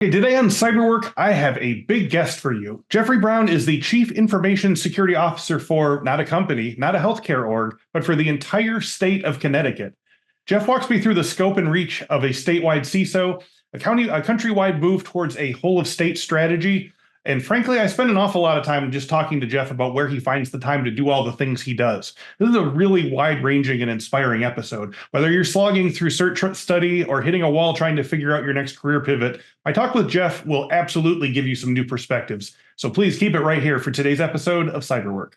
Hey, today on Cyberwork, I have a big guest for you. Jeffrey Brown is the Chief Information Security Officer for not a company, not a healthcare org, but for the entire state of Connecticut. Jeff walks me through the scope and reach of a statewide CISO, a countrywide move towards a whole of state strategy. And frankly, I spend an awful lot of time just talking to Jeff about where he finds the time to do all the things he does. This is a really wide-ranging and inspiring episode. Whether you're slogging through search study or hitting a wall trying to figure out your next career pivot, my talk with Jeff will absolutely give you some new perspectives. So please keep it right here for today's episode of Cyberwork.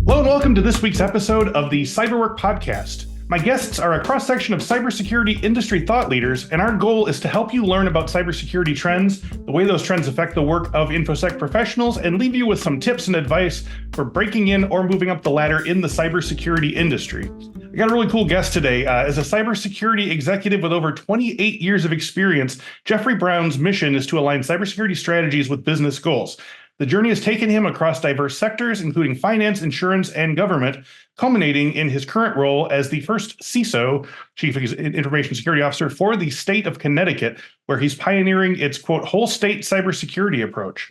Hello and welcome to this week's episode of the Cyberwork podcast. My guests are a cross-section of cybersecurity industry thought leaders, and our goal is to help you learn about cybersecurity trends, the way those trends affect the work of Infosec professionals, and leave you with some tips and advice for breaking in or moving up the ladder in the cybersecurity industry. I got a really cool guest today. As a cybersecurity executive with over 28 years of experience, Jeffrey Brown's mission is to align cybersecurity strategies with business goals. The journey has taken him across diverse sectors, including finance, insurance, and government, culminating in his current role as the first CISO, Chief Information Security Officer, for the state of Connecticut, where he's pioneering its, quote, whole state cybersecurity approach.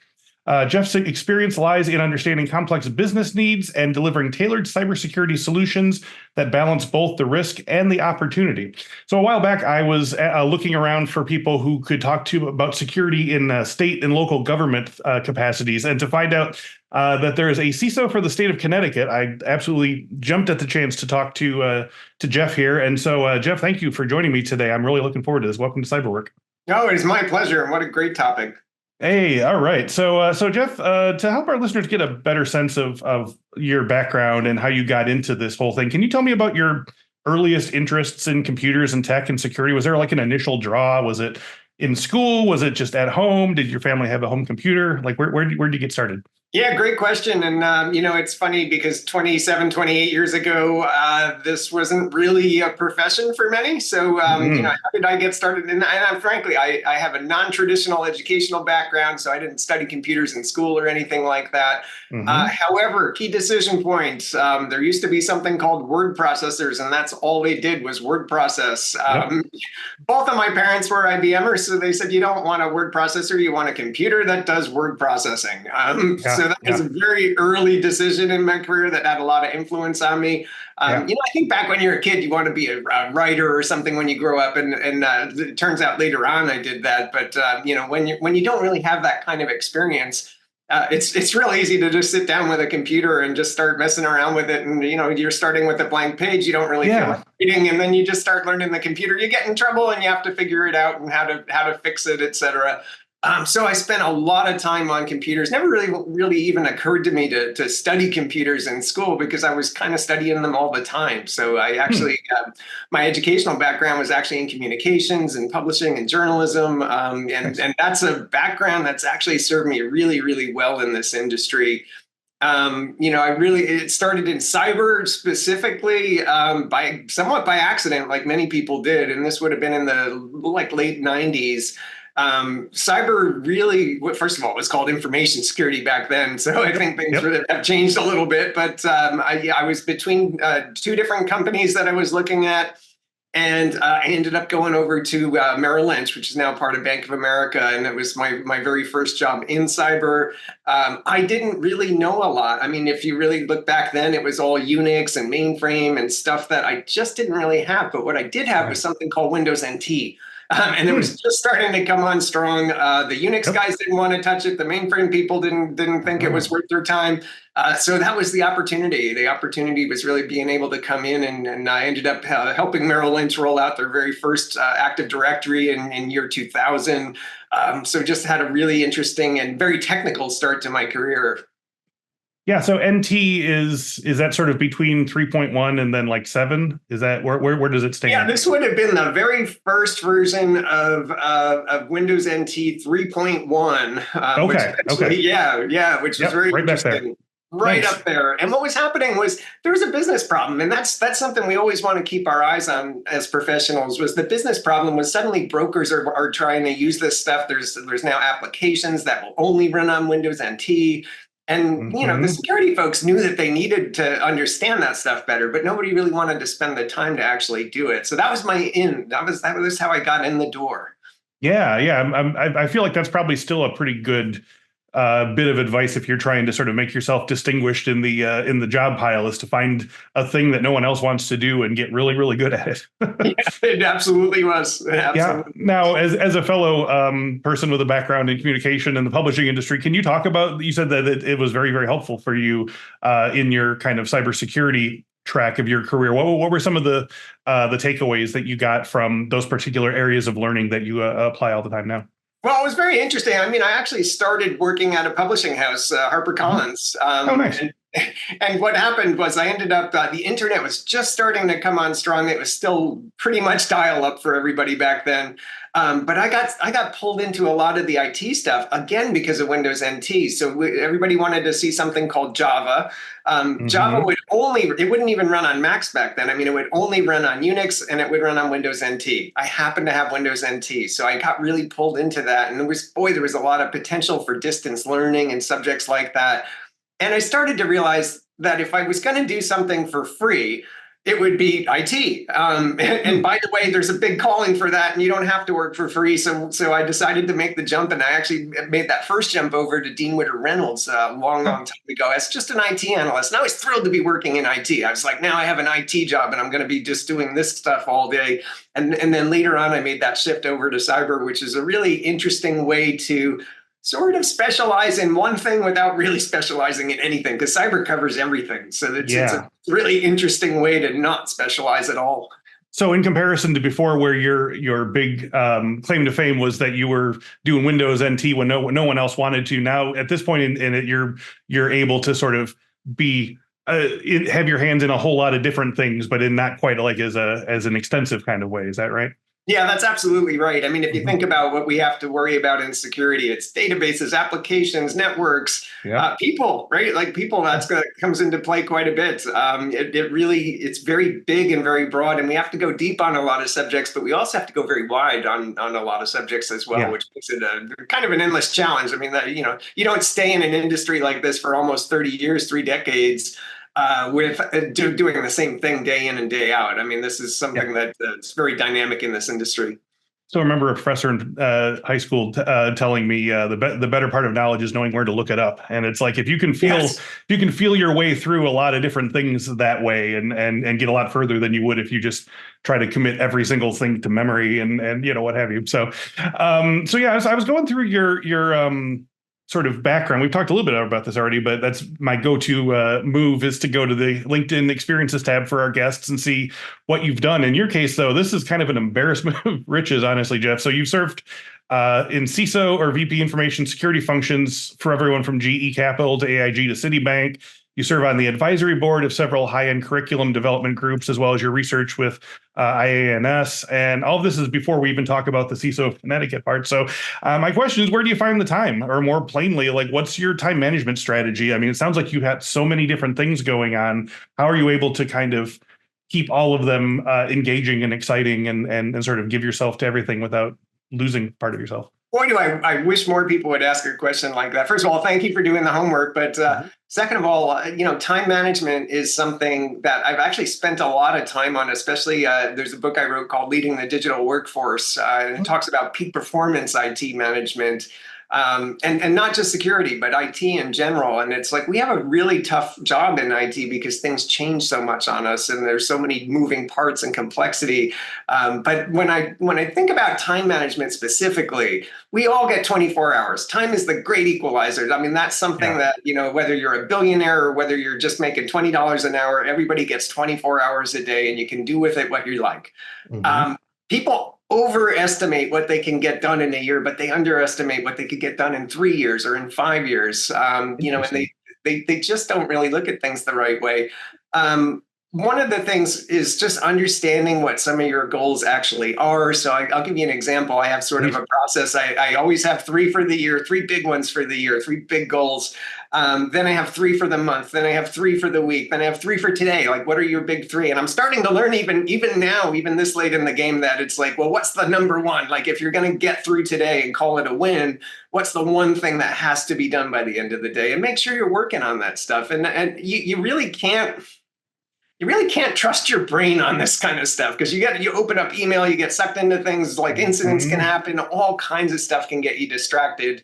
Jeff's experience lies in understanding complex business needs and delivering tailored cybersecurity solutions that balance both the risk and the opportunity. So a while back, I was looking around for people who could talk to about security in state and local government capacities, and to find out that there is a CISO for the state of Connecticut, I absolutely jumped at the chance to talk to Jeff here. And so, Jeff, thank you for joining me today. I'm really looking forward to this. Welcome to Cyberwork. No, it's my pleasure. And what a great topic. Hey, all right. So Jeff, to help our listeners get a better sense of your background and how you got into this whole thing, can you tell me about your earliest interests in computers and tech and security? Was there like an initial draw? Was it in school? Was it just at home? Did your family have a home computer? Like where'd you get started? Yeah, great question. And, it's funny because 27, 28 years ago, this wasn't really a profession for many. So, how did I get started? And frankly, I have a non-traditional educational background, so I didn't study computers in school or anything like that. However, key decision points, there used to be something called word processors, and that's all they did was word process. Both of my parents were IBMers, so they said, you don't want a word processor, you want a computer that does word processing. So that was a very early decision in my career that had a lot of influence on me. I think back when you're a kid, you want to be a writer or something when you grow up, and it turns out later on I did that. But when you don't really have that kind of experience, it's real easy to just sit down with a computer and just start messing around with it. And you're starting with a blank page, you don't really feel like reading, and then you just start learning the computer. You get in trouble, and you have to figure it out and how to fix it, etc. So I spent a lot of time on computers. Never really even occurred to me to study computers in school because I was kind of studying them all the time. So I actually, my educational background was actually in communications and publishing and journalism. And that's a background that's actually served me really, really well in this industry. It started in cyber specifically somewhat by accident, like many people did. And this would have been in the late 90s. Cyber really, first of all, it was called information security back then. So I think things really have changed a little bit. But I was between two different companies that I was looking at. And I ended up going over to Merrill Lynch, which is now part of Bank of America. And it was my very first job in cyber. I didn't really know a lot. I mean, if you really look back then, it was all Unix and mainframe and stuff that I just didn't really have. But what I did have was something called Windows NT. And it was just starting to come on strong. The Unix guys didn't want to touch it. The mainframe people didn't think it was worth their time. So that was the opportunity. The opportunity was really being able to come in, and I ended up helping Merrill Lynch roll out their very first Active Directory in year 2000. So just had a really interesting and very technical start to my career. Yeah, so NT is that sort of between 3.1 and then like 7? Is that where does it stand? Yeah, this would have been the very first version of Windows NT 3.1. Okay. Yeah, which is very right interesting. Back there. Right Nice. up there. And what was happening was there was a business problem. And that's something we always want to keep our eyes on as professionals. Was the business problem was suddenly brokers are trying to use this stuff. There's now applications that will only run on Windows NT. And, the Hmm. security folks knew that they needed to understand that stuff better, but nobody really wanted to spend the time to actually do it. So that was my in. That was how I got in the door. Yeah, yeah. I feel like that's probably still a pretty good bit of advice if you're trying to sort of make yourself distinguished in the job pile, is to find a thing that no one else wants to do and get really, really good at Yeah, it. it absolutely was. It Yeah. absolutely Now, was. as a fellow person with a background in communication and the publishing industry, can you talk about? You said that it was very, very helpful for you in your kind of cybersecurity track of your career. What were some of the takeaways that you got from those particular areas of learning that you apply all the time now? Well, it was very interesting. I mean, I actually started working at a publishing house, Mhm. HarperCollins. Oh, nice. And what happened was I ended up, the internet was just starting to come on strong. It was still pretty much dial up for everybody back then. But I got pulled into a lot of the IT stuff again because of Windows NT. So everybody wanted to see something called Java. Java Hmm. it wouldn't even run on Macs back then. I mean, it would only run on Unix and it would run on Windows NT. I happened to have Windows NT. So I got really pulled into that. And there was a lot of potential for distance learning and subjects like that. And I started to realize that if I was going to do something for free, it would be IT. And by the way, there's a big calling for that, and you don't have to work for free. So I decided to make the jump, and I actually made that first jump over to Dean Witter Reynolds a long, long time ago as just an IT analyst. And I was thrilled to be working in IT. I was like, now I have an IT job, and I'm going to be just doing this stuff all day. And then later on, I made that shift over to cyber, which is a really interesting way to sort of specialize in one thing without really specializing in anything, because cyber covers everything. So it's a Yeah. really interesting way to not specialize at all. So in comparison to before, where your big claim to fame was that you were doing Windows NT when no one else wanted to, now at this point in it, you're able to sort of be have your hands in a whole lot of different things, but in not quite like as an extensive kind of way. Is that right? Yeah, that's absolutely right. I mean, if you Hmm. think about what we have to worry about in security, it's databases, applications, networks, Yeah. people, right? Like people, comes into play quite a bit. It's very big and very broad, and we have to go deep on a lot of subjects, but we also have to go very wide on a lot of subjects as well, Yeah. which makes it a kind of an endless challenge. I mean, you don't stay in an industry like this for almost 30 years, 3 decades. With doing the same thing day in and day out. I mean, this is Yeah. something that's very dynamic in this industry. So I remember a professor in high school telling me the better part of knowledge is knowing where to look it up, and it's like Yes. if you can feel your way through a lot of different things that way, and get a lot further than you would if you just try to commit every single thing to memory and what have you. So yeah, I was going through your sort of background. We've talked a little bit about this already, but that's my go-to move, is to go to the LinkedIn experiences tab for our guests and see what you've done. In your case, though, this is kind of an embarrassment of riches, honestly, Jeff. So you've served in CISO or VP information security functions for everyone from GE Capital to AIG to Citibank. You serve on the advisory board of several high-end curriculum development groups, as well as your research with IANS. And all of this is before we even talk about the CISO of Connecticut part. So my question is, where do you find the time? Or more plainly, like, what's your time management strategy? I mean, it sounds like you had so many different things going on. How are you able to kind of keep all of them engaging and exciting, and sort of give yourself to everything without losing part of yourself? Boy, do I wish more people would ask a question like that. First of all, thank you for doing the homework. But Mhm. second of all, time management is something that I've actually spent a lot of time on, especially there's a book I wrote called Leading the Digital Workforce. And it talks about peak performance IT management. And not just security, but IT in general. And it's like we have a really tough job in IT because things change so much on us, and there's so many moving parts and complexity. But when I think about time management specifically, we all get 24 hours. Time is the great equalizer. I mean, that's something Yeah. that, whether you're a billionaire or whether you're just making $20 an hour, everybody gets 24 hours a day, and you can do with it what you like. Hmm. Um, People overestimate what they can get done in a year, but they underestimate what they could get done in 3 years or in 5 years. And Interesting. they just don't really look at things the right way. One of the things is just understanding what some of your goals actually are. So I'll give you an example. I have sort of Please. a process. I always have three for the year, three big ones for the year, three big goals. Then I have 3 for the month. Then I have 3 for the week. Then I have 3 for today. Like, what are your big 3? And I'm starting to learn even now, even this late in the game, that it's like, well, what's the number one? Like, if you're going to get through today and call it a win, what's the one thing that has to be done by the end of the day? And make sure you're working on that stuff. And you really can't. You really can't trust your brain on this kind of stuff, because you open up email, you get sucked into things, like incidents can happen, all kinds of stuff can get you distracted.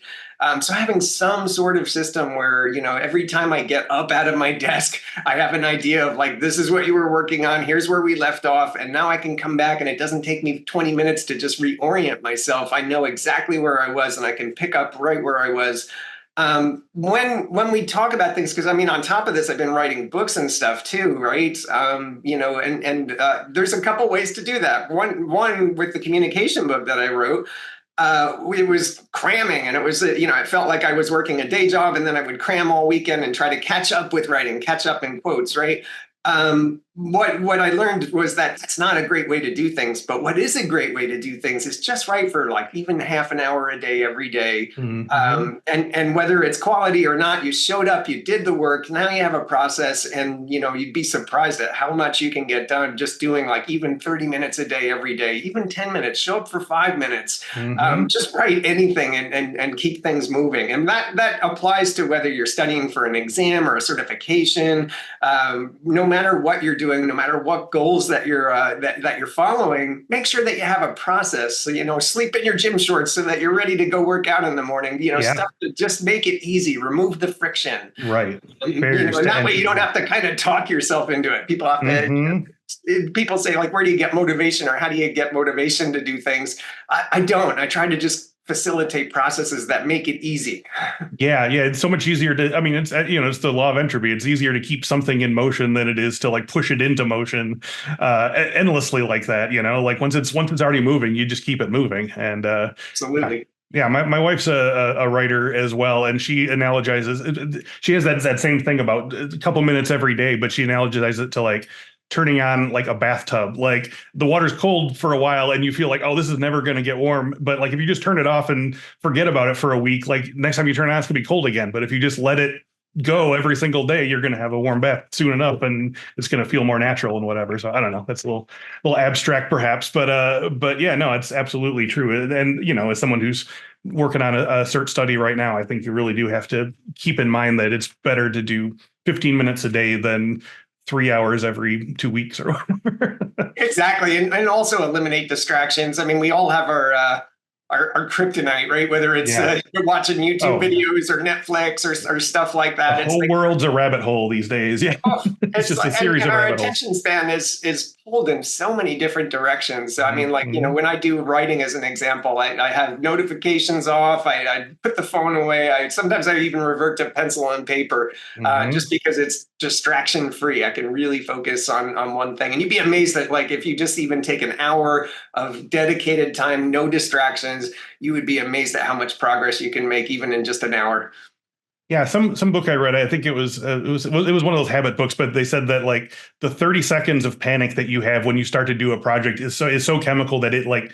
So having some sort of system where, every time I get up out of my desk, I have an idea of like, this is what you were working on, here's where we left off, and now I can come back and it doesn't take me 20 minutes to just reorient myself. I know exactly where I was and I can pick up right where I was. When we talk about things, because on top of this, I've been writing books and stuff too, right? There's a couple ways to do that. One with the communication book that I wrote, it was cramming, and it was, I felt like I was working a day job, and then I would cram all weekend and try to catch up with writing, catch up in quotes, right? What I learned was that that's not a great way to do things, but what is a great way to do things is just write for like even half an hour a day, every day. And whether it's quality or not, you showed up, you did the work, now you have a process, and you'd be surprised at how much you can get done just doing like even 30 minutes a day, every day, even 10 minutes, show up for 5 minutes, just write anything and keep things moving. And that applies to whether you're studying for an exam or a certification, no matter what you're doing, no matter what goals that you're that you're following, make sure that you have a process. So, sleep in your gym shorts so that you're ready to go work out in the morning. Stuff to just make it easy, remove the friction. Right. That way you don't have to kind of talk yourself into it. People have to. People say, like, where do you get motivation, or how do you get motivation to do things? I don't. I try to just facilitate processes that make it easy. Yeah. It's so much easier to, it's the law of entropy. It's easier to keep something in motion than it is to like push it into motion endlessly like that. Like once it's already moving, you just keep it moving. And absolutely. Yeah, my wife's a writer as well, and she analogizes. She has that same thing about a couple minutes every day, but she analogizes it to like turning on like a bathtub. Like the water's cold for a while and you feel like, oh, this is never going to get warm. But like if you just turn it off and forget about it for a week, like next time you turn it on, it's going to be cold again. But if you just let it go every single day, you're going to have a warm bath soon enough, and it's going to feel more natural and whatever. So I don't know, that's a little abstract perhaps, but yeah, no, it's absolutely true. And as someone who's working on a cert study right now, I think you really do have to keep in mind that it's better to do 15 minutes a day than 3 hours every 2 weeks or whatever. Exactly. And also eliminate distractions. We all have our kryptonite, right? Whether it's you're watching YouTube videos or Netflix or stuff like that. The whole world's a rabbit hole these days. Yeah. It's just a series of rabbit holes. Our attention span is pulled in so many different directions. So, when I do writing as an example, I have notifications off. I put the phone away. Sometimes I even revert to pencil and paper just because it's distraction free. I can really focus on one thing. And you'd be amazed that like if you just even take an hour of dedicated time, no distractions, you would be amazed at how much progress you can make even in just an hour. Yeah, some book I read, I think it was one of those habit books, but they said that like the 30 seconds of panic that you have when you start to do a project is so chemical that it like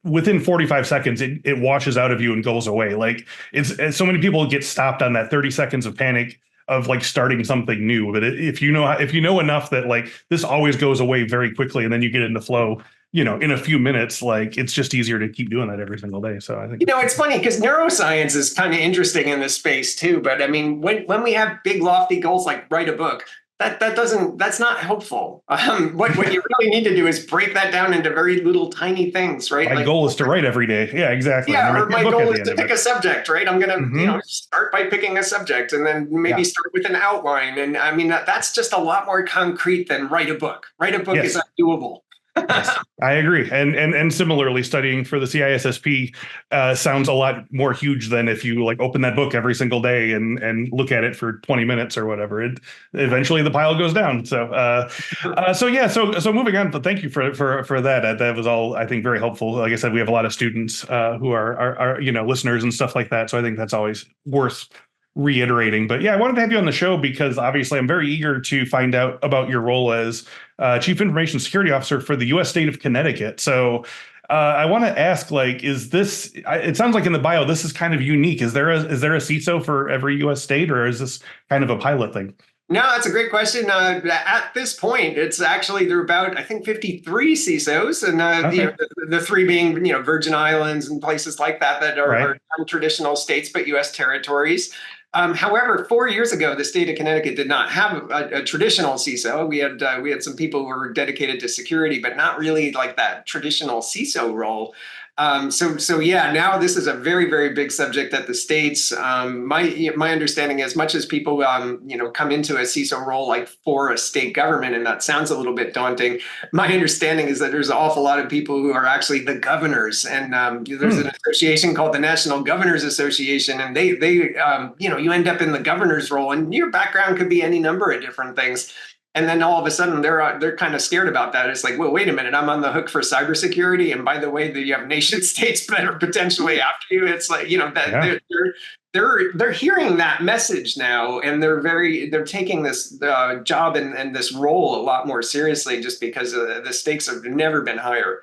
within 45 seconds it washes out of you and goes away. Like it's so many people get stopped on that 30 seconds of panic of like starting something new. But if you know enough that like this always goes away very quickly, and then you get into flow, in a few minutes, like it's just easier to keep doing that every single day. So I think, it's funny because neuroscience is kind of interesting in this space too. But when we have big lofty goals, like write a book, that's not helpful. What you really need to do is break that down into very little tiny things, right? My goal is to write every day. Yeah, exactly. Yeah, or my goal is to pick a subject, right? I'm going to, start by picking a subject and then maybe start with an outline. And that's just a lot more concrete than write a book. Write a book is undoable. Yes, I agree. And similarly, studying for the CISSP sounds a lot more huge than if you like open that book every single day and look at it for 20 minutes or whatever. Eventually the pile goes down. So moving on. But thank you for that. That was all, I think, very helpful. Like I said, we have a lot of students who are listeners and stuff like that. So I think that's always worth reiterating. But yeah, I wanted to have you on the show because obviously I'm very eager to find out about your role as Chief Information Security Officer for the U.S. state of Connecticut. So I want to ask, like, is this? It sounds like in the bio, this is kind of unique. Is there a CISO for every U.S. state, or is this kind of a pilot thing? No, that's a great question. At this point, it's actually there are about I think 53 CISOs, and Okay, the three being Virgin Islands and places like that that are right. non-traditional states but U.S. territories. However, 4 years ago, the state of Connecticut did not have a traditional CISO. We had some people who were dedicated to security, but not really like that traditional CISO role. So yeah, now this is a very, very big subject at the states. My understanding, as much as people come into a CISO role like for a state government, and that sounds a little bit daunting. My understanding is that there's an awful lot of people who are actually the governors, and there's an Hmm. association called the National Governors Association, and you end up in the governor's role, and your background could be any number of different things. And then all of a sudden they're kind of scared about that. It's like, well, wait a minute, I'm on the hook for cybersecurity, and by the way, you have nation states that are potentially after you. It's like that Yeah. they're hearing that message now, and they're taking this job and this role a lot more seriously, just because the stakes have never been higher.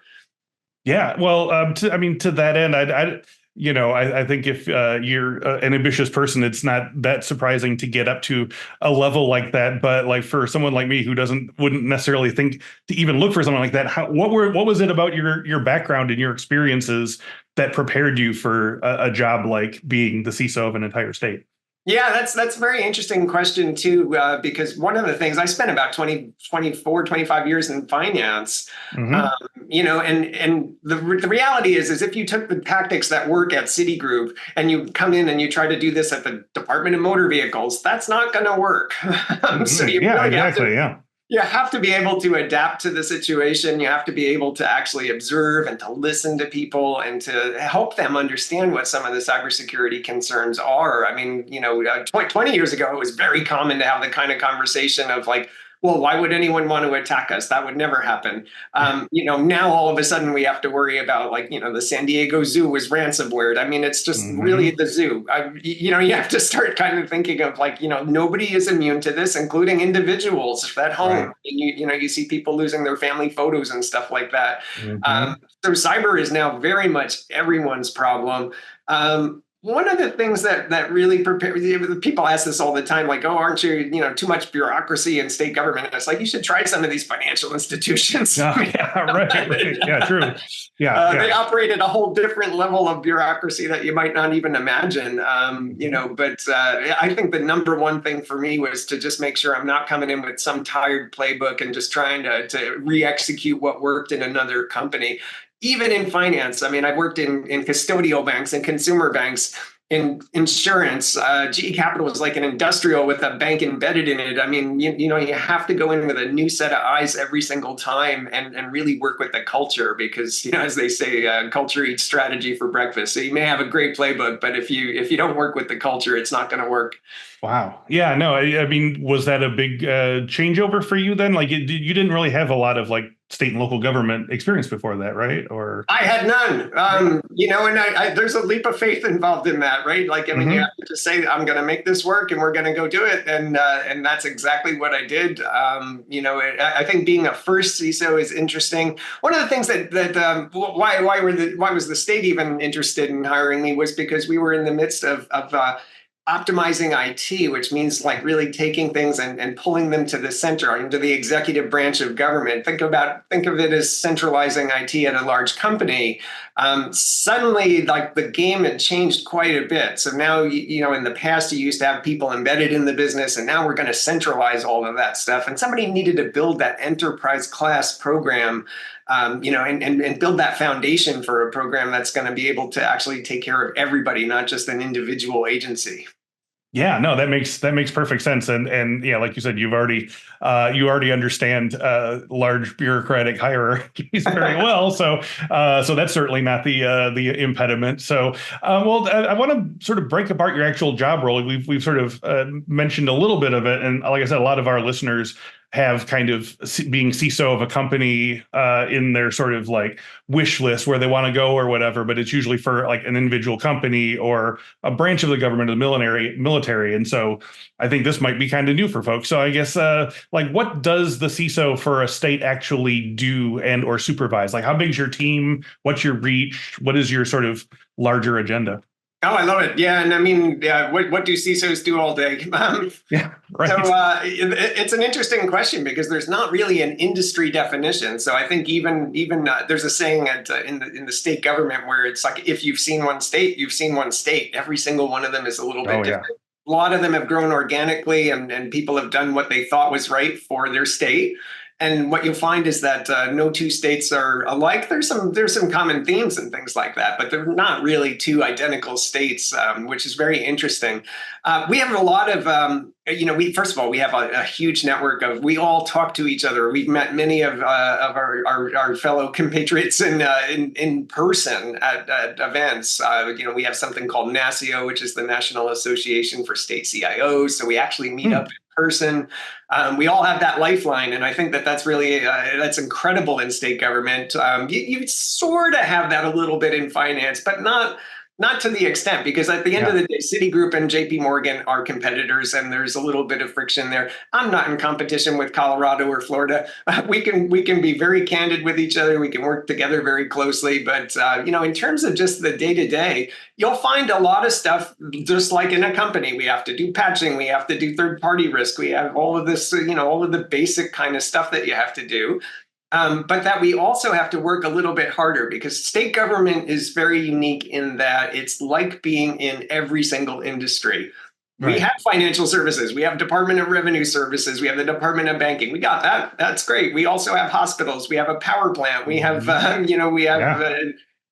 Yeah, well, I mean, to that end, I think if you're an ambitious person, it's not that surprising to get up to a level like that. But like for someone like me who wouldn't necessarily think to even look for something like that, what was it about your background and your experiences that prepared you for a job like being the CISO of an entire state? Yeah, that's a very interesting question too, because one of the things I spent about 25 years in finance, um, Hmm. and the reality is if you took the tactics that work at Citigroup and you come in and you try to do this at the Department of Motor Vehicles, that's not going to work. So Hmm. you Yeah, really have to exactly. Yeah. you have to be able to adapt to the situation. You have to be able to actually observe and to listen to people and to help them understand what some of the cybersecurity concerns are. I mean, 20 years ago, it was very common to have the kind of conversation of like, well, why would anyone want to attack us? That would never happen. Now all of a sudden we have to worry about like, the San Diego Zoo was ransomware. I mean, it's just really Hmm. the zoo. You have to start kind of thinking of like, nobody is immune to this, including individuals at home. Right. And you see people losing their family photos and stuff like that. Hmm. So cyber is now very much everyone's problem. One of the things that really prepare people ask this all the time, like, oh, aren't you too much bureaucracy in state government? And it's like you should try some of these financial institutions. Oh, yeah. Right. Right. Yeah. True. Yeah. They Yeah. operate at a whole different level of bureaucracy that you might not even imagine. But I think the number one thing for me was to just make sure I'm not coming in with some tired playbook and just trying to re-execute what worked in another company. Even in finance, I mean, I worked in custodial banks and consumer banks. In insurance, GE Capital is like an industrial with a bank embedded in it. I mean, you have to go in with a new set of eyes every single time and really work with the culture because, as they say, culture eats strategy for breakfast. So you may have a great playbook, but if you don't work with the culture, it's not going to work. Wow. Yeah. No. I mean, was that a big changeover for you then? Like, you didn't really have a lot of like state and local government experience before that, right? Or I had none, yeah. and there's a leap of faith involved in that, right? Like, I mean, you have Hmm. to just say, "I'm going to make this work, and we're going to go do it," and that's exactly what I did. I think being a first CISO is interesting. One of the things why was the state even interested in hiring me was because we were in the midst of optimizing IT, which means like really taking things and pulling them to the center, into the executive branch of government. Think of it as centralizing IT at a large company. Suddenly, like the game had changed quite a bit. So now, in the past, you used to have people embedded in the business, and now we're going to centralize all of that stuff. And somebody needed to build that enterprise class program, and build that foundation for a program that's going to be able to actually take care of everybody, not just an individual agency. Yeah, no, that makes perfect sense, and yeah, like you said, you already understand large bureaucratic hierarchies very well, so that's certainly not the impediment. So, well, I want to sort of break apart your actual job role. We've sort of mentioned a little bit of it, and like I said, a lot of our listeners have kind of being CISO of a company in their sort of like wish list where they want to go or whatever, but it's usually for like an individual company or a branch of the government or the military. And so I think this might be kind of new for folks. So I guess like what does the CISO for a state actually do and or supervise? Like how big is your team? What's your reach? What is your sort of larger agenda? Oh, I love it. Yeah. And I mean, what do CISOs do all day? Yeah, right. So it's an interesting question because there's not really an industry definition. So I think even there's a saying in the state government where it's like, if you've seen one state, you've seen one state. Every single one of them is a little bit different. A lot of them have grown organically and people have done what they thought was right for their state. And what you'll find is that no two states are alike. There's some common themes and things like that, but they're not really two identical states, which is very interesting. We have a lot of, first of all, we have a huge network of, we all talk to each other. We've met many of our fellow compatriots in person at events. We have something called NASCIO, which is the National Association for State CIOs. So we actually meet up in person. We all have that lifeline, and I think that's really that's incredible in state government. You sort of have that a little bit in finance, but not to the extent, because at the end of the day, Citigroup and JP Morgan are competitors, and there's a little bit of friction there. I'm not in competition with Colorado or Florida. We can be very candid with each other. We can work together very closely. But in terms of just the day-to-day, you'll find a lot of stuff just like in a company. We have to do patching. We have to do third-party risk. We have all of this, all of the basic kind of stuff that you have to do. But that we also have to work a little bit harder because state government is very unique in that it's like being in every single industry. Right. We have financial services. We have Department of Revenue Services. We have the Department of Banking. We got that. That's great. We also have hospitals. We have a power plant. We have, we have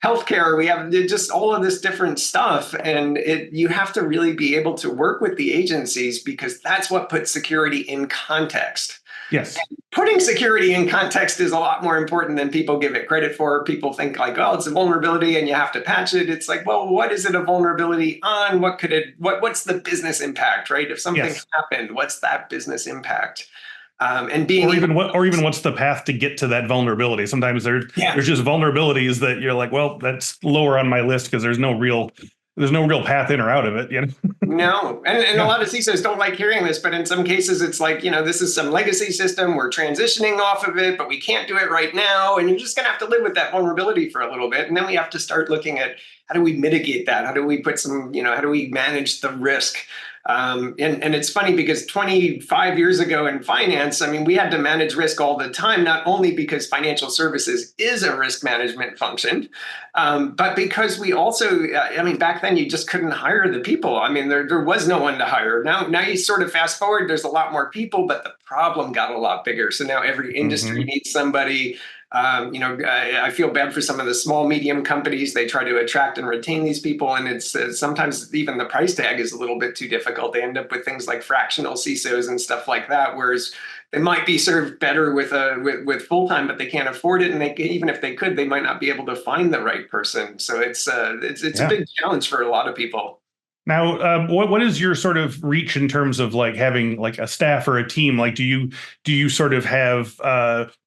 healthcare. We have just all of this different stuff. And you have to really be able to work with the agencies because that's what puts security in context. Yes. And putting security in context is a lot more important than people give it credit for. People think like, oh, it's a vulnerability and you have to patch it. It's like, well, what is it a vulnerability on? What's the business impact, right? If something happened, what's that business impact? And being or even what's the path to get to that vulnerability? Sometimes there's just vulnerabilities that you're like, well, that's lower on my list because there's no real path in or out of it, No. And a lot of CISOs don't like hearing this, but in some cases it's like, this is some legacy system. We're transitioning off of it, but we can't do it right now. And you're just going to have to live with that vulnerability for a little bit. And then we have to start looking at how do we mitigate that? How do we put how do we manage the risk? And it's funny because 25 years ago in finance, we had to manage risk all the time, not only because financial services is a risk management function, but because we also, back then you just couldn't hire the people. There was no one to hire. Now you sort of fast forward, there's a lot more people, but the problem got a lot bigger. So now every industry needs somebody. I feel bad for some of the small, medium companies. They try to attract and retain these people. And it's sometimes even the price tag is a little bit too difficult. They end up with things like fractional CISOs and stuff like that, whereas they might be served better with full-time, but they can't afford it. And even if they could, they might not be able to find the right person. So it's a big challenge for a lot of people. Now, what is your sort of reach in terms of like having like a staff or a team? Like, do you sort of have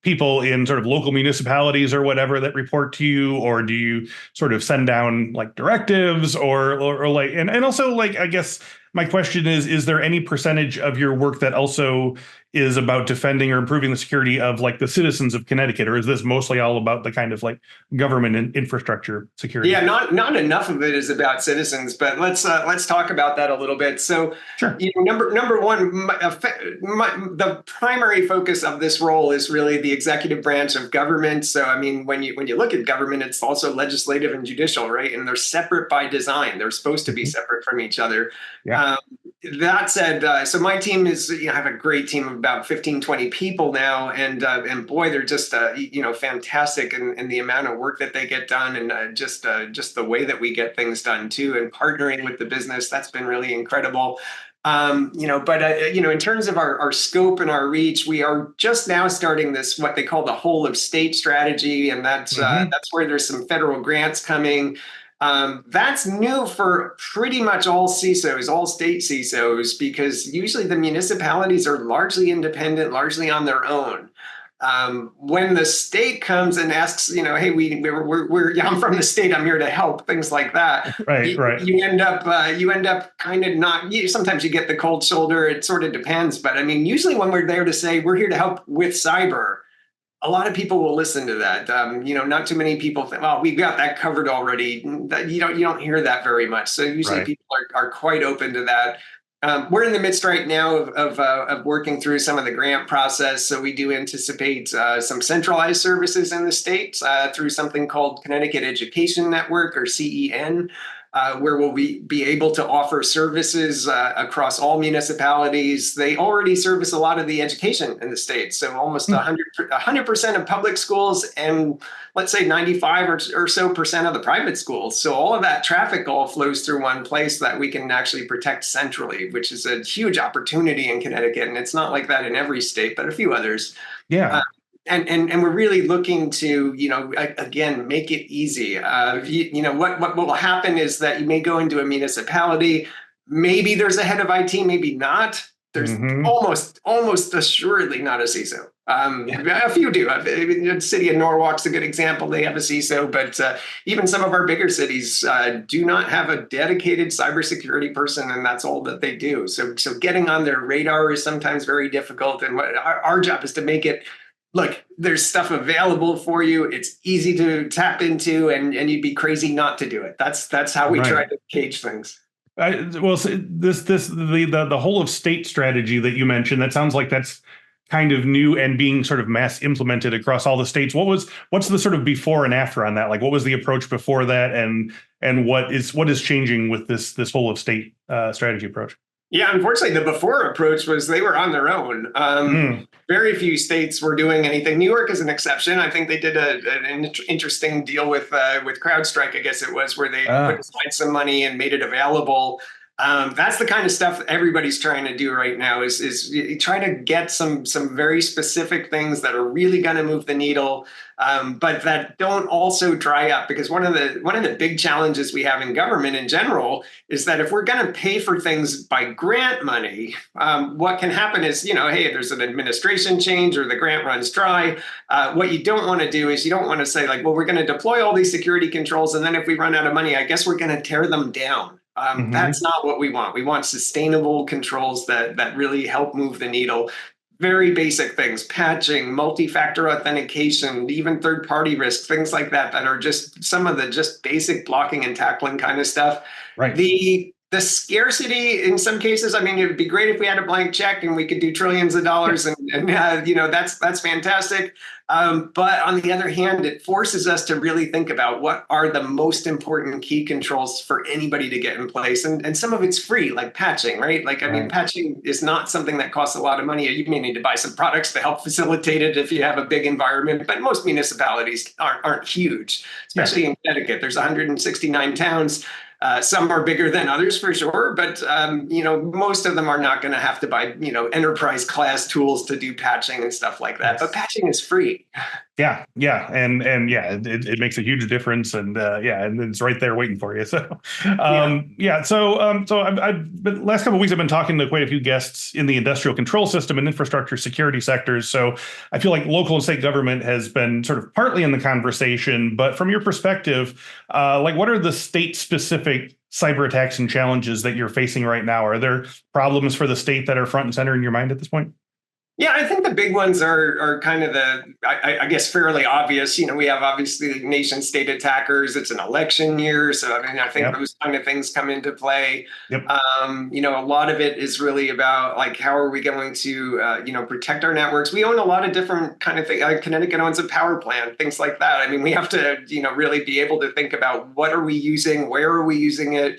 people in sort of local municipalities or whatever that report to you, or do you sort of send down like directives or like, and also like, I guess my question is there any percentage of your work that also is about defending or improving the security of like the citizens of Connecticut, or is this mostly all about the kind of like government and infrastructure security? Yeah, not enough of it is about citizens, but let's talk about that a little bit. So, sure. Number one, the primary focus of this role is really the executive branch of government. So, when you look at government, it's also legislative and judicial, right? And they're separate by design. They're supposed to be separate from each other. Yeah. That said, so my team is, I have a great team of about 15, 20 people now. And boy, they're just, fantastic in the amount of work that they get done and just the way that we get things done too. And partnering with the business, that's been really incredible. In terms of our scope and our reach, we are just now starting this, what they call the whole of state strategy. And that's where there's some federal grants coming. That's new for pretty much all CISOs, all state CISOs, because usually the municipalities are largely independent, largely on their own. When the state comes and asks, hey, yeah, I'm from the state, I'm here to help, things like that. Right, right. You end up kind of not. Sometimes you get the cold shoulder. It sort of depends, but I mean, usually when we're there to say we're here to help with cyber, a lot of people will listen to that. Not too many people think, well, we've got that covered already. You don't hear that very much. So usually Right. people are quite open to that. We're in the midst right now of working through some of the grant process. So we do anticipate some centralized services in the state through something called Connecticut Education Network, or CEN. Where we'll be able to offer services across all municipalities. They already service a lot of the education in the state. So almost 100% of public schools, and let's say 95 or so percent of the private schools. So all of that traffic all flows through one place that we can actually protect centrally, which is a huge opportunity in Connecticut. And it's not like that in every state, but a few others. Yeah. And we're really looking to, again, make it easy. What will happen is that you may go into a municipality, maybe there's a head of IT, maybe not. There's Hmm. almost assuredly not a CISO. Yeah. A few do. The city of Norwalk's a good example. They have a CISO, but even some of our bigger cities do not have a dedicated cybersecurity person, and that's all that they do. So getting on their radar is sometimes very difficult. And what our job is to make it. Look, there's stuff available for you. It's easy to tap into, and you'd be crazy not to do it. That's how we try Right. to cage things. Well, so the whole of state strategy that you mentioned, that sounds like that's kind of new and being sort of mass implemented across all the states. What's the sort of before and after on that? Like, what was the approach before that, and what is changing with this whole of state strategy approach? Yeah, unfortunately, the before approach was they were on their own. Mm. Very few states were doing anything. New York is an exception. I think they did an interesting deal with CrowdStrike, I guess it was, where they put Ah. aside some money and made it available. That's the kind of stuff everybody's trying to do right now. Is try to get some very specific things that are really going to move the needle, but that don't also dry up. Because one of the big challenges we have in government in general is that if we're going to pay for things by grant money, what can happen is, hey, there's an administration change or the grant runs dry. What you don't want to do is you don't want to say like, well, we're going to deploy all these security controls, and then if we run out of money, I guess we're going to tear them down. That's Hmm. not what we want. We want sustainable controls that really help move the needle. Very basic things: patching, multi-factor authentication, even third-party risk, things like that are just some of the just basic blocking and tackling kind of stuff. Right. The scarcity in some cases, I mean, it would be great if we had a blank check and we could do trillions of dollars, and that's fantastic. But on the other hand, it forces us to really think about what are the most important key controls for anybody to get in place. And some of it's free, like patching, right? Like, I mean, Right. patching is not something that costs a lot of money. You may need to buy some products to help facilitate it if you have a big environment, but most municipalities aren't huge, Yeah. especially in Connecticut. There's 169 towns. Some are bigger than others for sure, but most of them are not going to have to buy enterprise class tools to do patching and stuff like that. But Yes. patching is free. Yeah, yeah, and yeah, it makes a huge difference, and yeah, and it's right there waiting for you. So, Yeah. yeah, so I've been, last couple of weeks I've been talking to quite a few guests in the industrial control system and infrastructure security sectors. So I feel like local and state government has been sort of partly in the conversation, but from your perspective, like what are the state specific cyber attacks and challenges that you're facing right now? Are there problems for the state that are front and center in your mind at this point? Yeah, I think the big ones are kind of I guess fairly obvious. We have obviously nation state attackers. It's an election year, so I mean I think Yep. those kind of things come into play. Yep. A lot of it is really about like how are we going to protect our networks. We own a lot of different kind of things. Connecticut owns a power plant, things like that. I mean, we have to really be able to think about what are we using, where are we using it,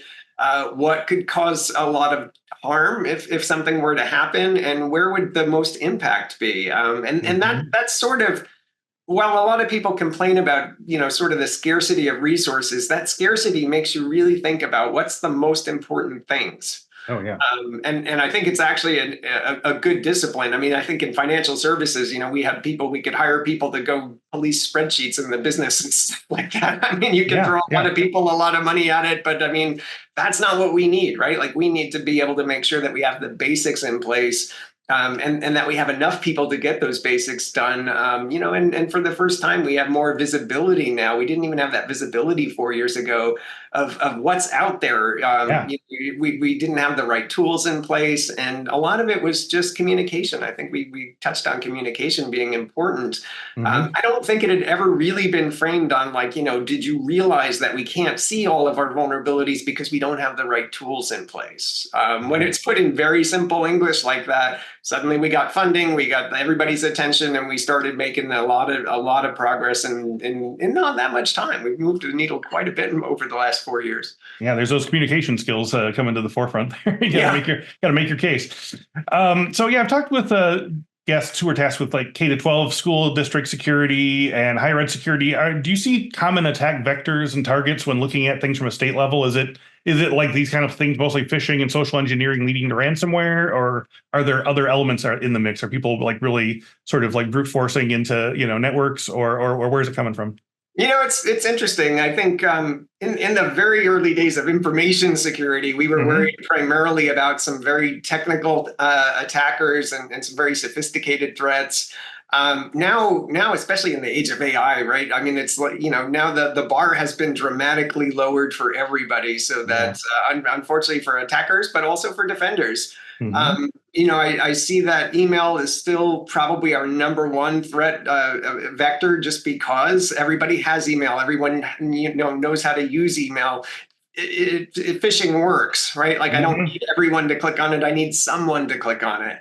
what could cause a lot of harm if something were to happen, and where would the most impact be, and Mhm. that's sort of, while a lot of people complain about sort of the scarcity of resources, that scarcity makes you really think about what's the most important things. Oh, yeah. And I think it's actually a good discipline. I mean, I think in financial services, we could hire people to go police spreadsheets in the business and stuff like that. I mean, you can Yeah. throw a lot of people a lot of money at it, but I mean, that's not what we need, right? Like we need to be able to make sure that we have the basics in place. And that we have enough people to get those basics done, and for the first time, we have more visibility now. We didn't even have that visibility 4 years ago of what's out there. Yeah. We didn't have the right tools in place, and a lot of it was just communication. I think we touched on communication being important. I don't think it had ever really been framed on like, did you realize that we can't see all of our vulnerabilities because we don't have the right tools in place? When it's put in very simple English like that, suddenly we got funding, we got everybody's attention, and we started making a lot of progress in not that much time. We've moved the needle quite a bit over the last 4 years. Yeah, there's those communication skills coming to the forefront there. You gotta make your case. So yeah, I've talked with guests who are tasked with like K-12 school district security and higher ed security. Do you see common attack vectors and targets when looking at things from a state level? Is it like these kind of things, mostly phishing and social engineering leading to ransomware, or are there other elements in the mix? Are people like really sort of like brute forcing into networks, or where's it coming from? It's interesting. I think in the very early days of information security, we were worried primarily about some very technical attackers and some very sophisticated threats. Now, especially in the age of AI, right? I mean, it's like, now the bar has been dramatically lowered for everybody. So that unfortunately for attackers, but also for defenders. I see that email is still probably our number one threat vector, just because everybody has email. Everyone knows how to use email. Phishing works, right? Like I don't need everyone to click on it. I need someone to click on it.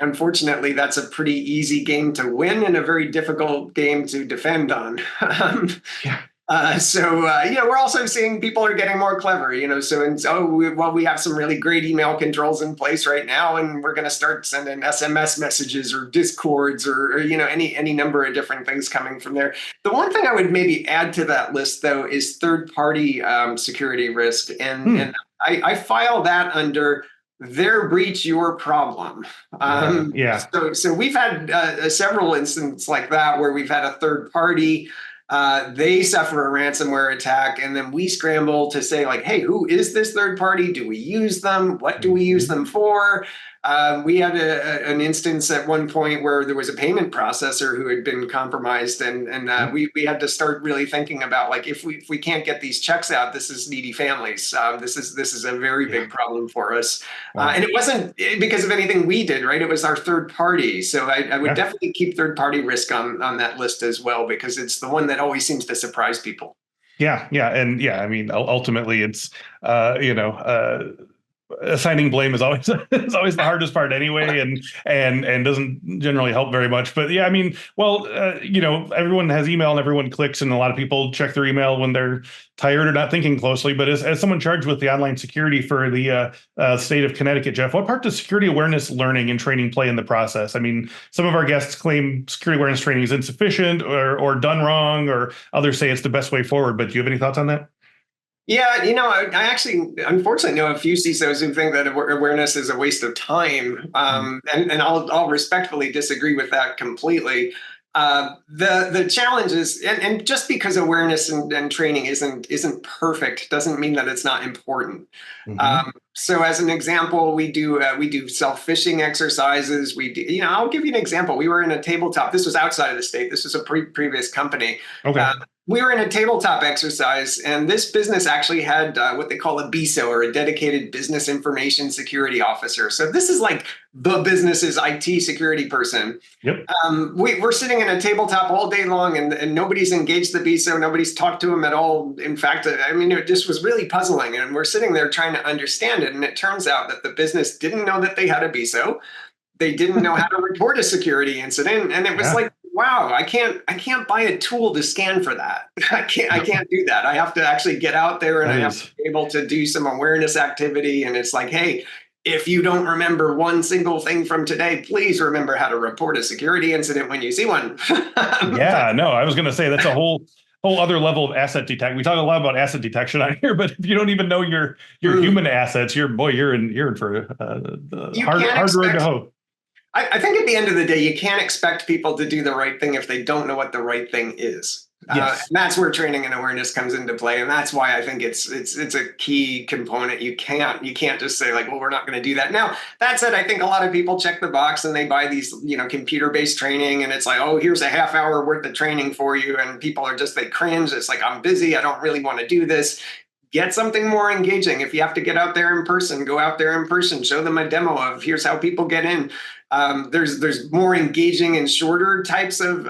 Unfortunately, that's a pretty easy game to win and a very difficult game to defend on. We're also seeing people are getting more clever, we have some really great email controls in place right now, and we're going to start sending SMS messages or Discords or any number of different things coming from there. The one thing I would maybe add to that list, though, is third-party security risk, and I file that under their breach, your problem. So we've had several instances like that where we've had a third party. They suffer a ransomware attack, and then we scramble to say like, hey, who is this third party? Do we use them? What do we use them for? We had an instance at one point where there was a payment processor who had been compromised, and we had to start really thinking about like, if we can't get these checks out, this is needy families. This is a very big problem for us. And it wasn't because of anything we did, right? It was our third party. So I would definitely keep third party risk on that list as well, because it's the one that always seems to surprise people. Yeah. I mean, ultimately, it's assigning blame is always the hardest part anyway, and doesn't generally help very much. But yeah, I mean, everyone has email and everyone clicks, and a lot of people check their email when they're tired or not thinking closely. But as someone charged with the online security for the state of Connecticut, Jeff, what part does security awareness learning and training play in the process? I mean, some of our guests claim security awareness training is insufficient or done wrong, or others say it's the best way forward. But do you have any thoughts on that? Yeah, I actually, unfortunately, know a few CISOs who think that awareness is a waste of time, and I'll respectfully disagree with that completely. The challenge is, and just because awareness and training isn't perfect doesn't mean that it's not important. So, as an example, we do self-phishing exercises. I'll give you an example. We were in a tabletop. This was outside of the state. This was a previous company. Okay. We were in a tabletop exercise, and this business actually had what they call a BISO, or a dedicated business information security officer. So this is like the business's IT security person. Yep. We're sitting in a tabletop all day long, and nobody's engaged the BISO. Nobody's talked to him at all. In fact, I mean, it just was really puzzling. And we're sitting there trying to understand it. And it turns out that the business didn't know that they had a BISO. They didn't know how to report a security incident. And it was like, wow, I can't buy a tool to scan for that. I can't do that. I have to actually get out there, and I have to be able to do some awareness activity. And it's like, hey, if you don't remember one single thing from today, please remember how to report a security incident when you see one. Yeah, no, I was going to say that's a whole whole other level of asset detection. We talk a lot about asset detection on here, but if you don't even know your human assets, you're in for the You hard can't road to expect. hoe. I think at the end of the day, you can't expect people to do the right thing if they don't know what the right thing is. Yes. And that's where training and awareness comes into play, and that's why I think it's a key component. You can't just say like, well, we're not going to do that. Now that said, I think a lot of people check the box and they buy these computer based training, and it's like, oh, here's a half hour worth of training for you, and people are just they cringe. It's like, I'm busy, I don't really want to do this. Get something more engaging. If you have to get out there in person, go out there in person. Show them a demo of here's how people get in. There's more engaging and shorter types of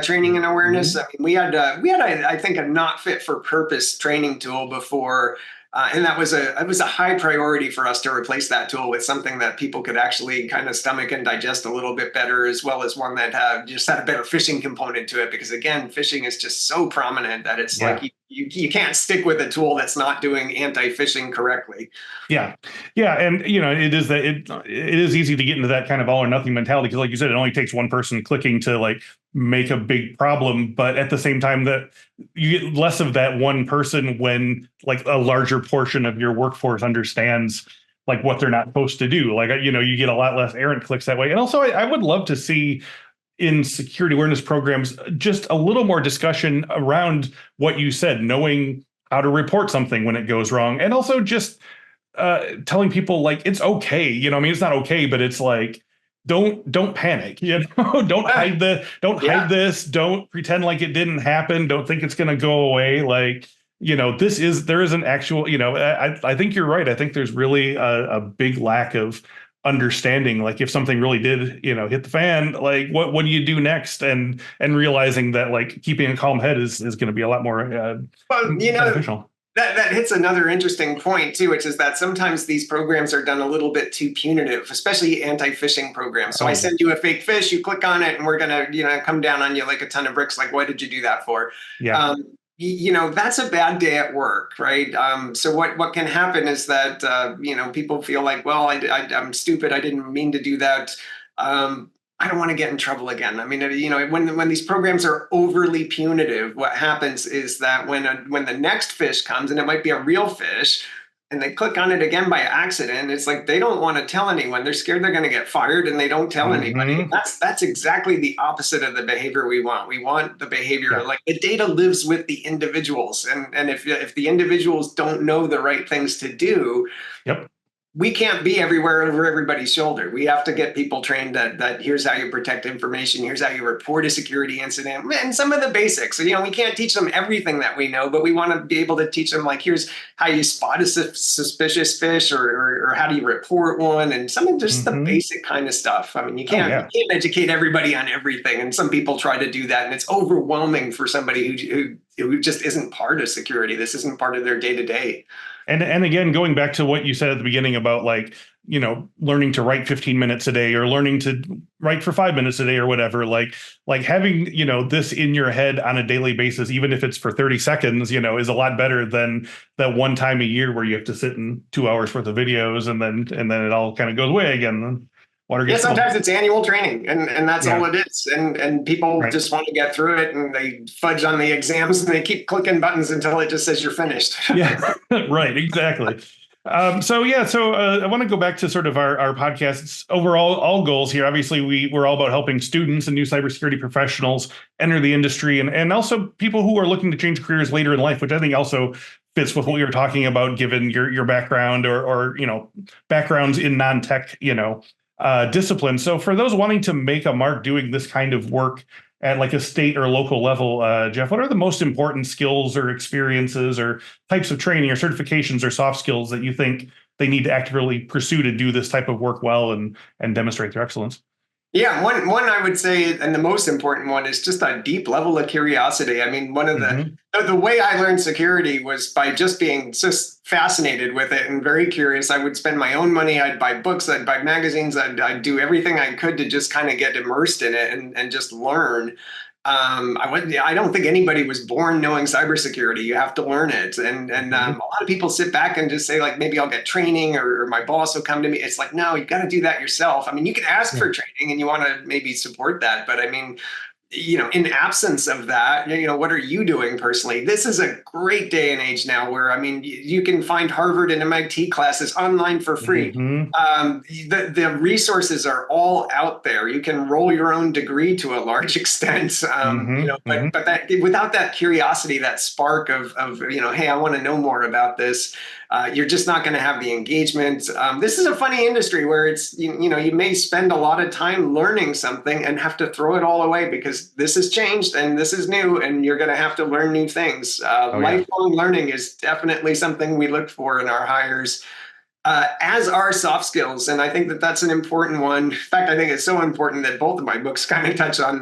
training and awareness. I mean, we had I think a not fit for purpose training tool before, and it was a high priority for us to replace that tool with something that people could actually kind of stomach and digest a little bit better, as well as one that just had a better phishing component to it. Because again, phishing is just so prominent that it's like you can't stick with a tool that's not doing anti-phishing correctly. Yeah. Yeah. And it is easy to get into that kind of all or nothing mentality because like you said, it only takes one person clicking to like make a big problem. But at the same time that you get less of that one person when like a larger portion of your workforce understands like what they're not supposed to do. Like, you get a lot less errant clicks that way. And also I would love to see in security awareness programs, just a little more discussion around what you said, knowing how to report something when it goes wrong. And also just telling people like, it's okay. I mean, it's not okay, but it's like, don't panic, don't hide hide this. Don't pretend like it didn't happen. Don't think it's going to go away. Like, there is an actual, I think you're right. I think there's really a big lack of understanding, like if something really did, hit the fan, like what do you do next? And realizing that like keeping a calm head is going to be a lot more beneficial. That hits another interesting point too, which is that sometimes these programs are done a little bit too punitive, especially anti-phishing programs. So I send you a fake fish, you click on it, and we're gonna come down on you like a ton of bricks. Like, what did you do that for? Yeah. That's a bad day at work, right? So what can happen is that people feel like, well, I'm stupid, I didn't mean to do that. I don't want to get in trouble again. I mean, when these programs are overly punitive, what happens is that when the next fish comes, and it might be a real fish, and they click on it again by accident, it's like they don't want to tell anyone. They're scared they're going to get fired, and they don't tell anybody. And that's exactly the opposite of the behavior we want. We want the behavior like the data lives with the individuals, and if the individuals don't know the right things to do, we can't be everywhere over everybody's shoulder. We have to get people trained that here's how you protect information. Here's how you report a security incident, and some of the basics. So, we can't teach them everything that we know, but we want to be able to teach them like, here's how you spot a suspicious fish, or how do you report one, and some of just the basic kind of stuff. I mean, you can't educate everybody on everything, and some people try to do that, and it's overwhelming for somebody who just isn't part of security. This isn't part of their day to day. And again, going back to what you said at the beginning about like, learning to write 15 minutes a day or learning to write for 5 minutes a day or whatever, like having, this in your head on a daily basis, even if it's for 30 seconds, is a lot better than that one time a year where you have to sit in 2 hours worth of videos and then it all kind of goes away again. Sometimes it's annual training, and that's all it is. And people just want to get through it, and they fudge on the exams, and they keep clicking buttons until it just says you're finished. Yeah, right, exactly. So I want to go back to sort of our podcast's overall goals here. Obviously, we're all about helping students and new cybersecurity professionals enter the industry, and also people who are looking to change careers later in life, which I think also fits with what you're talking about, given your background or backgrounds in non-tech, discipline. So for those wanting to make a mark doing this kind of work at like a state or local level, Jeff, what are the most important skills or experiences or types of training or certifications or soft skills that you think they need to actively pursue to do this type of work well and demonstrate their excellence? Yeah, one I would say, and the most important one, is just a deep level of curiosity. I mean, one of the way I learned security was by just being just fascinated with it and very curious. I would spend my own money. I'd buy books. I'd buy magazines. I'd do everything I could to just kind of get immersed in it and just learn. I don't think anybody was born knowing cybersecurity. You have to learn it. And a lot of people sit back and just say, like, maybe I'll get training or my boss will come to me. It's like, no, you got to do that yourself. I mean, you can ask for training and you want to maybe support that. But I mean, in absence of that, what are you doing personally? This is a great day and age now where, I mean, you can find Harvard and MIT classes online for free. Mm-hmm. The resources are all out there. You can roll your own degree to a large extent, but that without that curiosity, that spark of hey, I want to know more about this. You're just not going to have the engagement. This is a funny industry where it's, you may spend a lot of time learning something and have to throw it all away because this has changed and this is new and you're going to have to learn new things. Lifelong learning is definitely something we look for in our hires. As are soft skills. And I think that that's an important one. In fact, I think it's so important that both of my books kind of touch on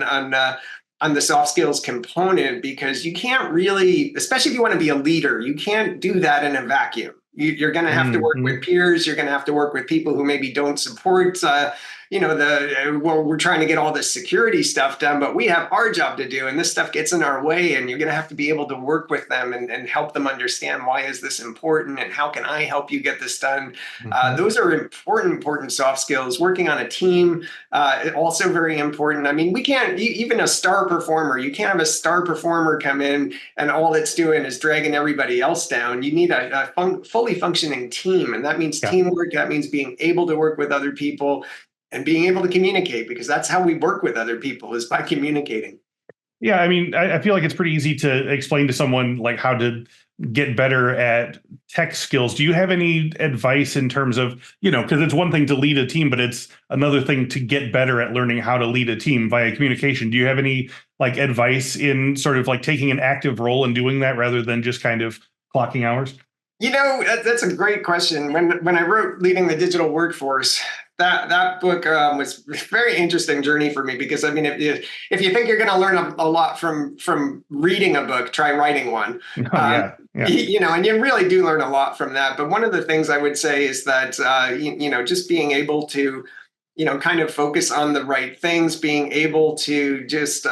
the soft skills component, because you can't really, especially if you want to be a leader, you can't do that in a vacuum. You're going to have to work with peers. You're going to have to work with people who maybe don't support, we're trying to get all this security stuff done, but we have our job to do, and this stuff gets in our way, and you're going to have to be able to work with them and help them understand why is this important and how can I help you get this done. Those are important soft skills. Working on a team, also very important. I mean, we can't, even a star performer, you can't have a star performer come in and all it's doing is dragging everybody else down. You need a fully functioning team, and that means teamwork. That means being able to work with other people and being able to communicate, because that's how we work with other people, is by communicating. Yeah, I mean, I feel like it's pretty easy to explain to someone like how to get better at tech skills. Do you have any advice in terms of, because it's one thing to lead a team, but it's another thing to get better at learning how to lead a team via communication? Do you have any like advice in sort of like taking an active role in doing that rather than just kind of clocking hours? That's a great question. When I wrote Leading the Digital Workforce, that book was a very interesting journey for me, because I mean, if you think you're going to learn a lot from reading a book, try writing one. And you really do learn a lot from that. But one of the things I would say is that just being able to kind of focus on the right things, being able to just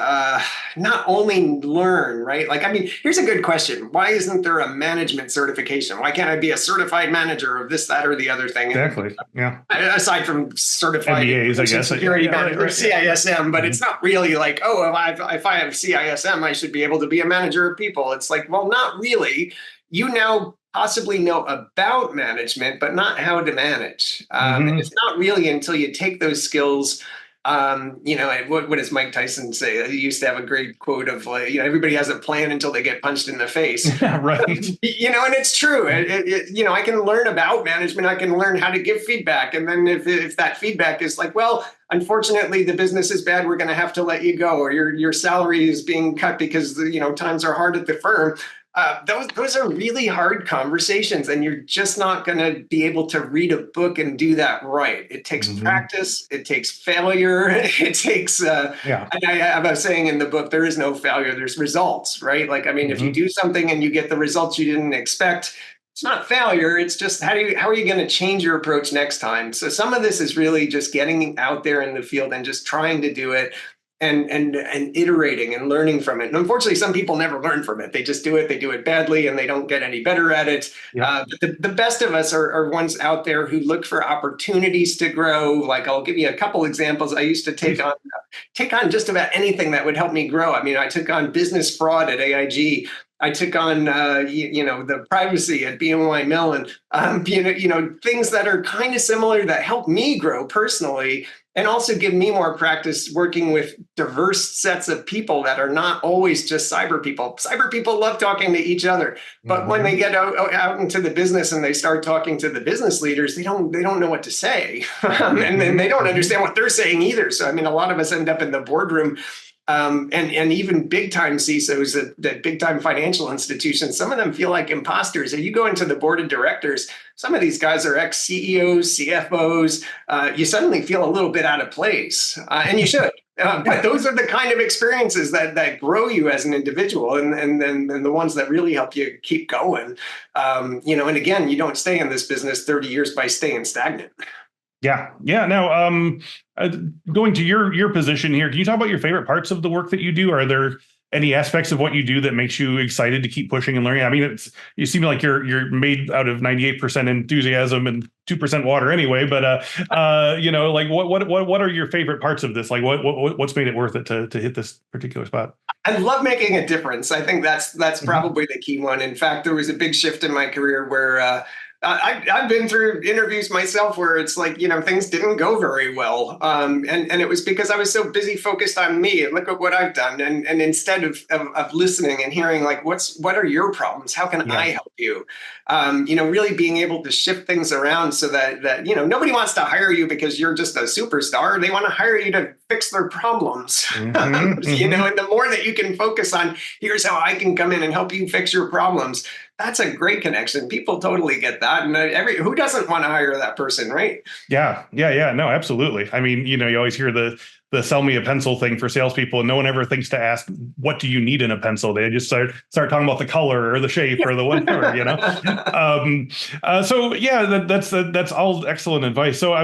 not only learn, right? Like, I mean, here's a good question. Why isn't there a management certification? Why can't I be a certified manager of this, that, or the other thing? Exactly. Yeah. Aside from certified MBAs, I guess. security manager, CISM, but it's not really like, oh, if I have CISM, I should be able to be a manager of people. It's like, well, not really. You now possibly know about management, but not how to manage. And it's not really until you take those skills. What does Mike Tyson say? He used to have a great quote of like, everybody has a plan until they get punched in the face. Right. And it's true. I can learn about management. I can learn how to give feedback. And then if that feedback is like, well, unfortunately, the business is bad, we're going to have to let you go, or your salary is being cut because times are hard at the firm. Those are really hard conversations, and you're just not going to be able to read a book and do that right. It takes practice. It takes failure. It takes, and I have a saying in the book, there is no failure, there's results, right? Like, I mean, if you do something and you get the results you didn't expect, it's not failure. It's just how are you going to change your approach next time? So some of this is really just getting out there in the field and just trying to do it. And iterating and learning from it. And unfortunately, some people never learn from it. They just do it. They do it badly, and they don't get any better at it. But the best of us are ones out there who look for opportunities to grow. Like, I'll give you a couple examples. I used to take on just about anything that would help me grow. I mean, I took on business fraud at AIG. I took on, the privacy at BNY Mellon, things that are kind of similar that help me grow personally, and also give me more practice working with diverse sets of people that are not always just cyber people. Cyber people love talking to each other, but when they get out into the business and they start talking to the business leaders, they don't know what to say, and then they don't understand what they're saying either. So, I mean, a lot of us end up in the boardroom. And even big time CISOs at big time financial institutions, some of them feel like imposters. If you go into the board of directors, some of these guys are ex-CEOs, CFOs. You suddenly feel a little bit out of place, and you should. But those are the kind of experiences that grow you as an individual, and the ones that really help you keep going. And again, you don't stay in this business 30 years by staying stagnant. Yeah. Now, going to your position here, can you talk about your favorite parts of the work that you do? Are there any aspects of what you do that makes you excited to keep pushing and learning? I mean, you seem like you're made out of 98% enthusiasm and 2% water anyway. But like what are your favorite parts of this? Like what's made it worth it to hit this particular spot? I love making a difference. I think that's probably the key one. In fact, there was a big shift in my career where I've been through interviews myself where it's like, things didn't go very well. And it was because I was so busy focused on me and look at what I've done. And instead of listening and hearing like, what are your problems? How can I help you? Really being able to shift things around so that nobody wants to hire you because you're just a superstar. They want to hire you to fix their problems. And the more that you can focus on, here's how I can come in and help you fix your problems. That's a great connection. People totally get that. And who doesn't want to hire that person, right? Yeah. No, absolutely. I mean, you always hear the sell me a pencil thing for salespeople, and no one ever thinks to ask, what do you need in a pencil? They just start talking about the color or the shape or the whatever, So yeah, that's all excellent advice. So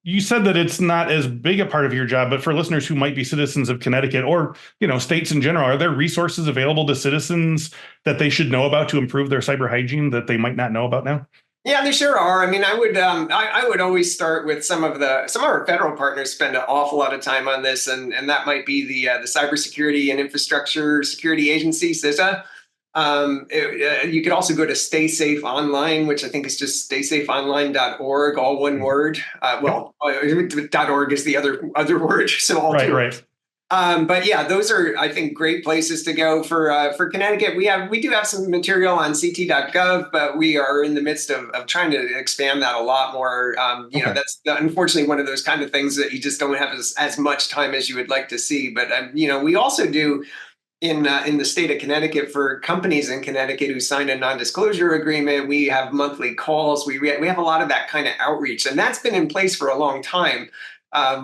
you said that it's not as big a part of your job, but for listeners who might be citizens of Connecticut or, states in general, are there resources available to citizens that they should know about to improve their cyber hygiene that they might not know about now? Yeah, there sure are. I mean, I would always start with some of our federal partners spend an awful lot of time on this, and that might be the Cybersecurity and Infrastructure Security Agency, CISA. You could also go to Stay Safe Online, which I think is just staysafeonline.org, all one word. .org is the other word, so all two. Right. But yeah, those are, I think, great places to go for Connecticut. We do have some material on ct.gov, but we are in the midst of trying to expand that a lot more. That's unfortunately one of those kind of things that you just don't have as much time as you would like to see. But we also do in the state of Connecticut for companies in Connecticut who signed a non-disclosure agreement. We have monthly calls. We have a lot of that kind of outreach, and that's been in place for a long time.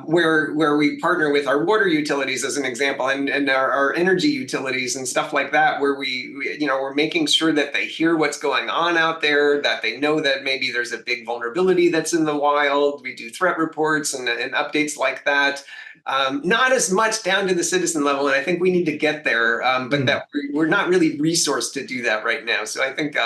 Where we partner with our water utilities as an example, and our energy utilities and stuff like that, where we're making sure that they hear what's going on out there, that they know that maybe there's a big vulnerability that's in the wild. We do threat reports and updates like that. Not as much down to the citizen level, and I think we need to get there, but that we're not really resourced to do that right now. So I think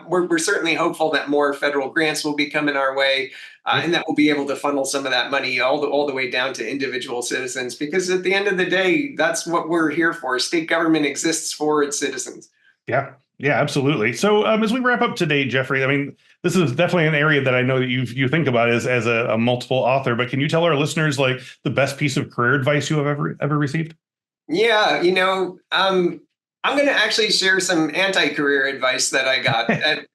we're certainly hopeful that more federal grants will be coming our way, and that we'll be able to funnel some of that money all the way down to individual citizens, because at the end of the day, that's what we're here for. State government exists for its citizens. Yeah, absolutely. So as we wrap up today, Jeffrey, I mean, this is definitely an area that I know that you think about as a multiple author, but can you tell our listeners like the best piece of career advice you have ever received? Yeah, I'm going to actually share some anti-career advice that I got,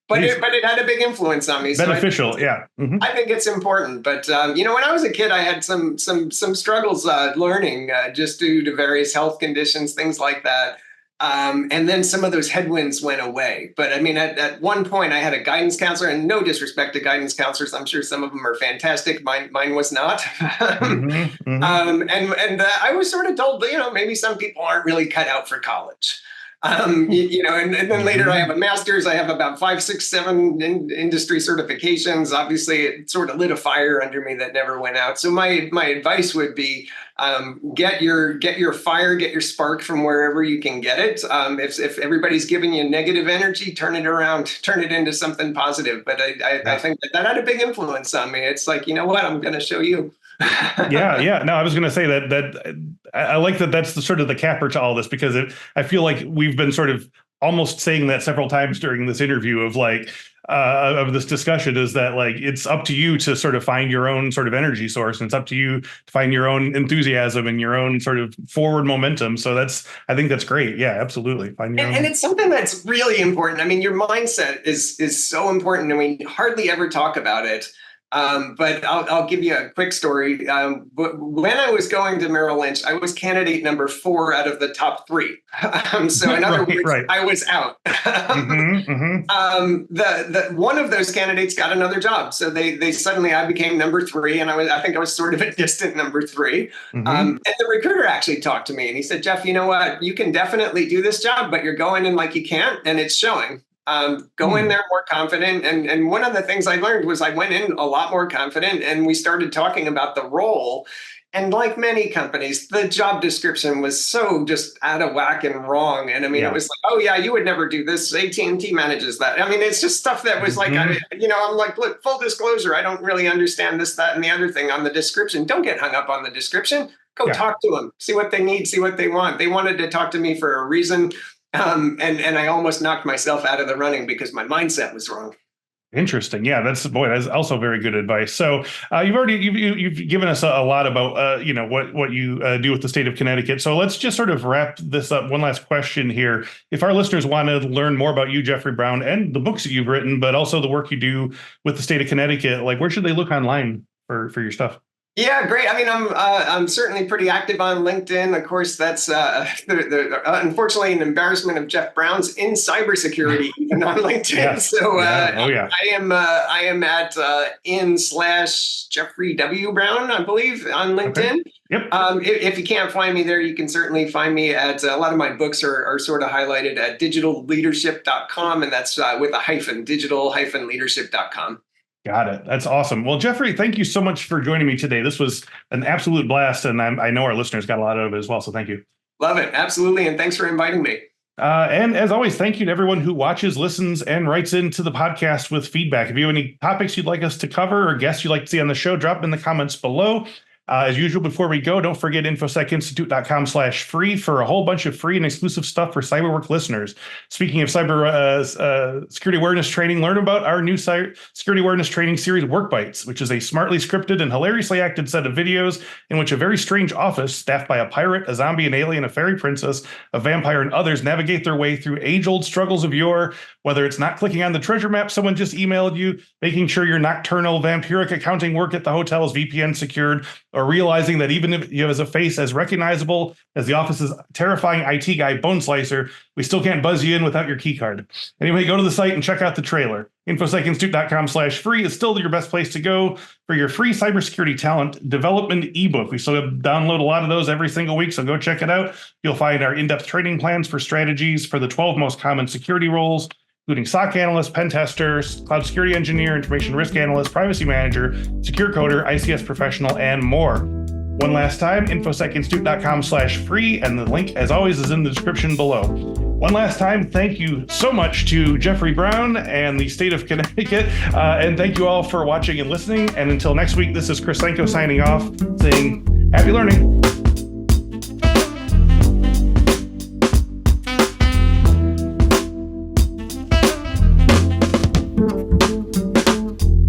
but it had a big influence on me. Beneficial, so yeah. Mm-hmm. I think it's important. But when I was a kid, I had some struggles learning just due to various health conditions, things like that. And then some of those headwinds went away. But I mean, at one point, I had a guidance counselor, and no disrespect to guidance counselors, I'm sure some of them are fantastic. Mine was not. And I was sort of told, maybe some people aren't really cut out for college. And then later I have a master's. I have about 5, 6, 7 industry certifications. Obviously, it sort of lit a fire under me that never went out. So my advice would be get your fire, get your spark from wherever you can get it. If everybody's giving you negative energy, turn it around, turn it into something positive. But I think that had a big influence on me. It's like, you know what, I'm going to show you. Yeah. No, I was going to say that I like that. That's the sort of the capper to all this, because I feel like we've been sort of almost saying that several times during this interview of like of this discussion, is that like it's up to you to sort of find your own sort of energy source, and it's up to you to find your own enthusiasm and your own sort of forward momentum. So I think that's great. Yeah, absolutely. Find your own. And it's something that's really important. I mean, your mindset is so important, and we hardly ever talk about it. But I'll give you a quick story. When I was going to Merrill Lynch, I was candidate number 4 out of the top 3. So in other words, I was out. The one of those candidates got another job. So they suddenly, I became number 3, and I think I was sort of a distant number 3. And the recruiter actually talked to me, and he said, Jeff, you know what? You can definitely do this job, but you're going in like you can't, and it's showing. Go in there more confident. And one of the things I learned was I went in a lot more confident, and we started talking about the role. And like many companies, the job description was so just out of whack and wrong. And I mean, it was like, oh yeah, you would never do this. AT&T manages that. I mean, it's just stuff that was like, I'm like, look, full disclosure, I don't really understand this, that, and the other thing on the description. Don't get hung up on the description. Go talk to them, see what they need, see what they want. They wanted to talk to me for a reason. And I almost knocked myself out of the running because my mindset was wrong. Interesting. Yeah, that's also very good advice. So you've given us a lot about what you do with the state of Connecticut. So let's just sort of wrap this up. One last question here. If our listeners want to learn more about you, Jeffrey Brown, and the books that you've written, but also the work you do with the state of Connecticut, like where should they look online for your stuff? Yeah, great. I mean, I'm certainly pretty active on LinkedIn. Of course, that's unfortunately an embarrassment of Jeff Brown's in cybersecurity, even on LinkedIn. Yeah. So I am at /Jeffrey W. Brown, I believe, on LinkedIn. Okay. Yep. If you can't find me there, you can certainly find me at a lot of my books are sort of highlighted at digitalleadership.com, and that's with a hyphen, digital-leadership.com. Got it. That's awesome. Well, Jeffrey, thank you so much for joining me today. This was an absolute blast, and I know our listeners got a lot out of it as well, so thank you. Love it. Absolutely, and thanks for inviting me. And as always, thank you to everyone who watches, listens, and writes into the podcast with feedback. If you have any topics you'd like us to cover or guests you'd like to see on the show, drop them in the comments below. As usual, before we go, don't forget infosecinstitute.com/free for a whole bunch of free and exclusive stuff for CyberWork listeners. Speaking of cyber security awareness training, learn about our new security awareness training series, Work Bites, which is a smartly scripted and hilariously acted set of videos in which a very strange office staffed by a pirate, a zombie, an alien, a fairy princess, a vampire, and others navigate their way through age-old struggles of yore, whether it's not clicking on the treasure map someone just emailed you, making sure your nocturnal vampiric accounting work at the hotel is VPN secured, or realizing that even if you have a face as recognizable as the office's terrifying IT guy, Bone Slicer, we still can't buzz you in without your key card. Anyway, go to the site and check out the trailer. Infosecinstitute.com/free is still your best place to go for your free cybersecurity talent development ebook. We still download a lot of those every single week, so go check it out. You'll find our in-depth training plans for strategies for the 12 most common security roles, including SOC analyst, pen tester, cloud security engineer, information risk analyst, privacy manager, secure coder, ICS professional, and more. One last time, infosecinstitute.com/free, and the link, as always, is in the description below. One last time, thank you so much to Jeffrey Brown and the state of Connecticut, and thank you all for watching and listening. And until next week, this is Chris Senko signing off, saying happy learning.